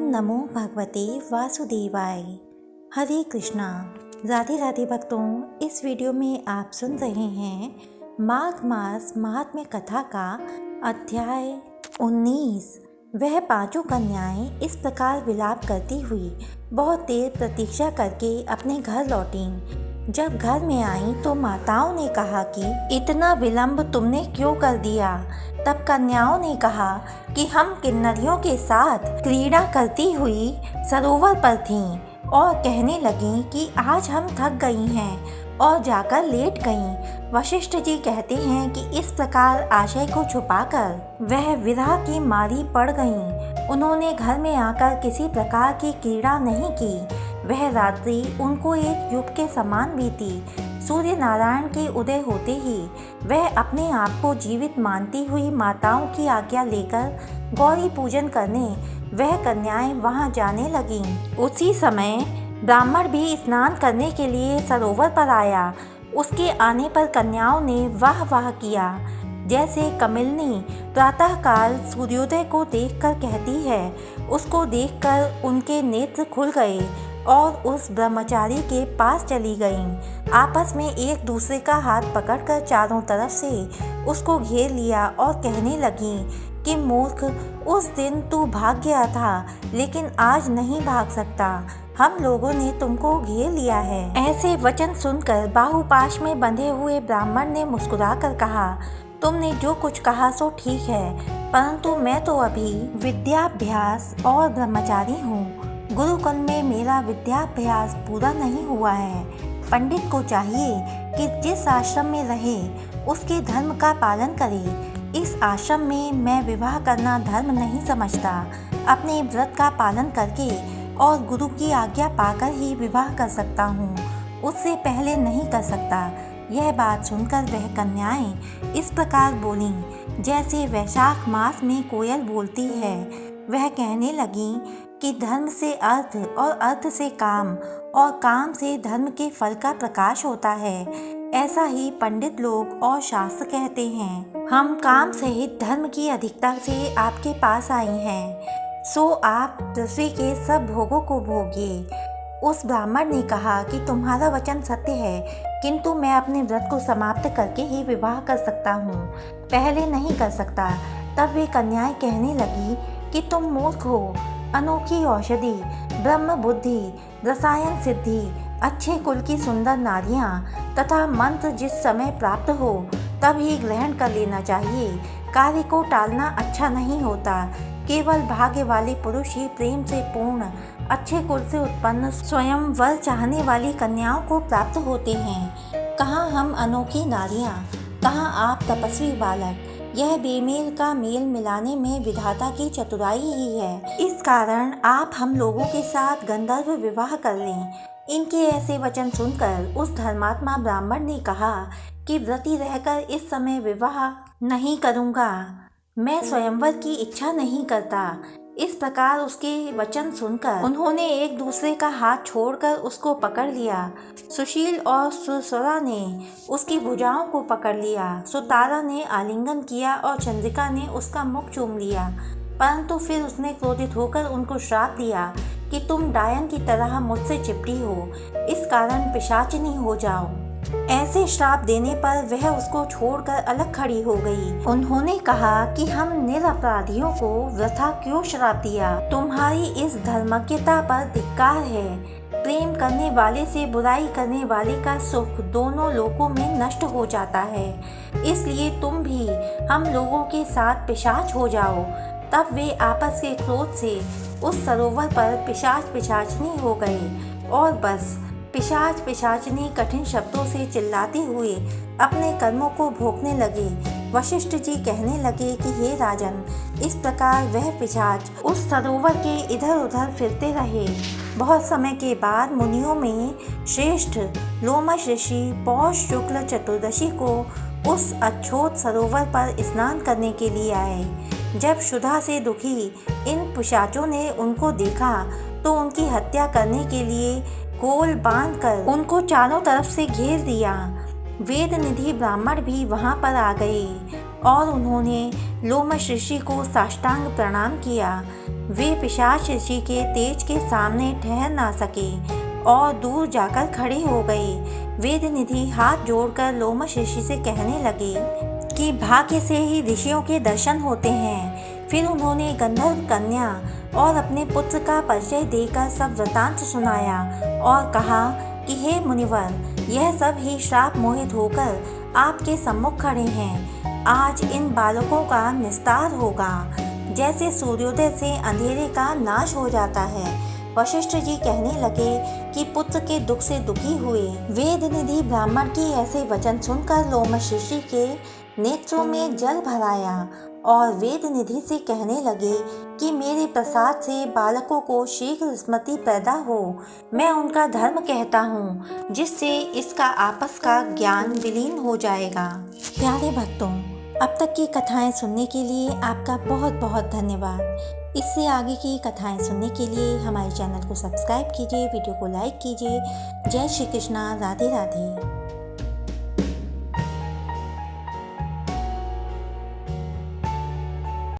नमो भगवते वासुदेवाय। हरे कृष्णा। राधे राधे भक्तों, इस वीडियो में आप सुन रहे हैं माघ मास महात्म्य कथा का अध्याय 19। वह पांचों कन्याएं इस प्रकार विलाप करती हुई बहुत देर प्रतीक्षा करके अपने घर लौटीं। जब घर में आई तो माताओं ने कहा कि इतना विलंब तुमने क्यों कर दिया। तब कन्याओं ने कहा कि हम किन्नरियों के साथ क्रीड़ा करती हुई सरोवर पर थीं और कहने लगीं कि आज हम थक गई हैं और जाकर लेट गईं। वशिष्ठ जी कहते हैं कि इस प्रकार आशय को छुपाकर वह विरह की मारी पड़ गईं। उन्होंने घर में आकर किसी प्रकार की क्रीड़ा नहीं की। वह रात्रि उनको एक युग के समान बीती। सूर्य नारायण के उदय होते ही वह अपने आप को जीवित मानती हुई माताओं की आज्ञा लेकर गौरी पूजन करने वह कन्याएं वहां जाने लगीं। उसी समय ब्राह्मण भी स्नान करने के लिए सरोवर पर आया। उसके आने पर कन्याओं ने वाह वाह किया। जैसे कमिलनी प्रातःकाल सूर्योदय को देखकर कहती है, उसको देखकर उनके नेत्र खुल गए और उस ब्रह्मचारी के पास चली गईं। आपस में एक दूसरे का हाथ पकड़कर चारों तरफ से उसको घेर लिया और कहने लगीं कि मूर्ख, उस दिन तू भाग गया था लेकिन आज नहीं भाग सकता। हम लोगों ने तुमको घेर लिया है। ऐसे वचन सुनकर बाहुपाश में बंधे हुए ब्राह्मण ने मुस्कुराकर कहा, तुमने जो कुछ कहा सो ठीक है, परंतु मैं तो अभी विद्याभ्यास और ब्रह्मचारी हूँ। गुरुकुल में मेरा विद्याभ्यास पूरा नहीं हुआ है। पंडित को चाहिए कि जिस आश्रम में रहे उसके धर्म का पालन करे। इस आश्रम में मैं विवाह करना धर्म नहीं समझता। अपने व्रत का पालन करके और गुरु की आज्ञा पाकर ही विवाह कर सकता हूँ, उससे पहले नहीं कर सकता। यह बात सुनकर वह कन्याएं इस प्रकार बोलीं जैसे वैशाख मास में कोयल बोलती है। वह कहने लगीं कि धर्म से अर्थ और अर्थ से काम और काम से धर्म के फल का प्रकाश होता है। ऐसा ही पंडित लोग और शास्त्र कहते हैं। हम काम सहित धर्म की अधिकता से आपके पास आई हैं, सो आप पृथ्वी के सब भोगों को भोगिए। उस ब्राह्मण ने कहा कि तुम्हारा वचन सत्य है, किंतु मैं अपने व्रत को समाप्त करके ही विवाह कर सकता हूँ, पहले नहीं कर सकता। तब वे कन्याएं कहने लगी कि तुम मूर्ख हो। अनोखी औषधि, ब्रह्म बुद्धि, रसायन सिद्धि, अच्छे कुल की सुंदर नारियां तथा मंत्र जिस समय प्राप्त हो तब ही ग्रहण कर लेना चाहिए। कार्य को टालना अच्छा नहीं होता। केवल भाग्य वाले पुरुष ही प्रेम से पूर्ण अच्छे कुल से उत्पन्न स्वयं वर चाहने वाली कन्याओं को प्राप्त होते हैं। कहाँ हम अनोखी नारियां, कहाँ आप तपस्वी बालक। यह बेमेल का मेल मिलाने में विधाता की चतुराई ही है। इस कारण आप हम लोगों के साथ गंधर्व विवाह कर लें। इनके ऐसे वचन सुनकर उस धर्मात्मा ब्राह्मण ने कहा कि व्रती रहकर इस समय विवाह नहीं करूँगा, मैं स्वयंवर की इच्छा नहीं करता। इस प्रकार उसके वचन सुनकर उन्होंने एक दूसरे का हाथ छोड़कर उसको पकड़ लिया। सुशील और सुसुरा ने उसकी भुजाओं को पकड़ लिया। सुतारा ने आलिंगन किया और चंद्रिका ने उसका मुख चूम लिया। परंतु फिर उसने क्रोधित होकर उनको श्राप दिया कि तुम डायन की तरह मुझसे चिपटी हो, इस कारण पिशाचिनी हो जाओ। ऐसे श्राप देने पर वह उसको छोड़कर अलग खड़ी हो गई। उन्होंने कहा कि हम निरपराधियों को वृथा क्यों श्राप दिया। तुम्हारी इस धर्मज्ञता पर धिक्कार है। प्रेम करने वाले से बुराई करने वाले का सुख दोनों लोकों में नष्ट हो जाता है। इसलिए तुम भी हम लोगों के साथ पिशाच हो जाओ। तब वे आपस के क्रोध से उस सरोवर पर पिशाच पिशाचनी हो गए और बस पिशाच पिशाचनी कठिन शब्दों से चिल्लाते हुए अपने कर्मों को भोगने लगे। वशिष्ठ जी कहने लगे कि हे राजन, इस प्रकार वह पिशाच उस सरोवर के इधर उधर फिरते रहे। बहुत समय के बाद मुनियों में श्रेष्ठ लोमश ऋषि पौष शुक्ल चतुर्दशी को उस अछूत सरोवर पर स्नान करने के लिए आए। जब क्षुधा से दुखी इन पिशाचों ने उनको देखा तो उनकी हत्या करने के लिए गोल बांधकर उनको चारों तरफ से घेर दिया। वेद निधि ब्राह्मण भी वहां पर आ गए। और उन्होंने लोमश ऋषि को साष्टांग प्रणाम किया। वे पिशाच ऋषि के तेज के सामने ठहर ना सके और दूर जाकर खड़े हो गए। वेदनिधि हाथ जोड़कर लोमश ऋषि से कहने लगे कि भाग्य से ही ऋषियों के दर्शन होते हैं। फिर उन्होंने गंधर्व कन्या और अपने पुत्र का परिचय देकर सब वृतांत सुनाया और कहा कि हे मुनिवर, यह सब ही श्राप मोहित होकर आपके सम्मुख खड़े हैं। आज इन बालकों का निस्तार होगा, जैसे सूर्योदय से अंधेरे का नाश हो जाता है। वशिष्ठ जी कहने लगे कि पुत्र के दुख से दुखी हुए। वेदनिधि ब्राह्मण के ऐसे वचन सुनकर लोमश ऋषि के नेत्रों में जल भर आया और वेदनिधि से कहने लगे कि मेरे प्रसाद से बालकों को शीघ्र स्मृति पैदा हो। मैं उनका धर्म कहता हूँ, जिससे इसका आपस का ज्ञान विलीन हो जाएगा। प्यारे भक्तों, अब तक की कथाएं सुनने के लिए आपका बहुत बहुत धन्यवाद। इससे आगे की कथाएं सुनने के लिए हमारे चैनल को सब्सक्राइब कीजिए, वीडियो को लाइक कीजिए। जय श्री कृष्णा, राधे राधे।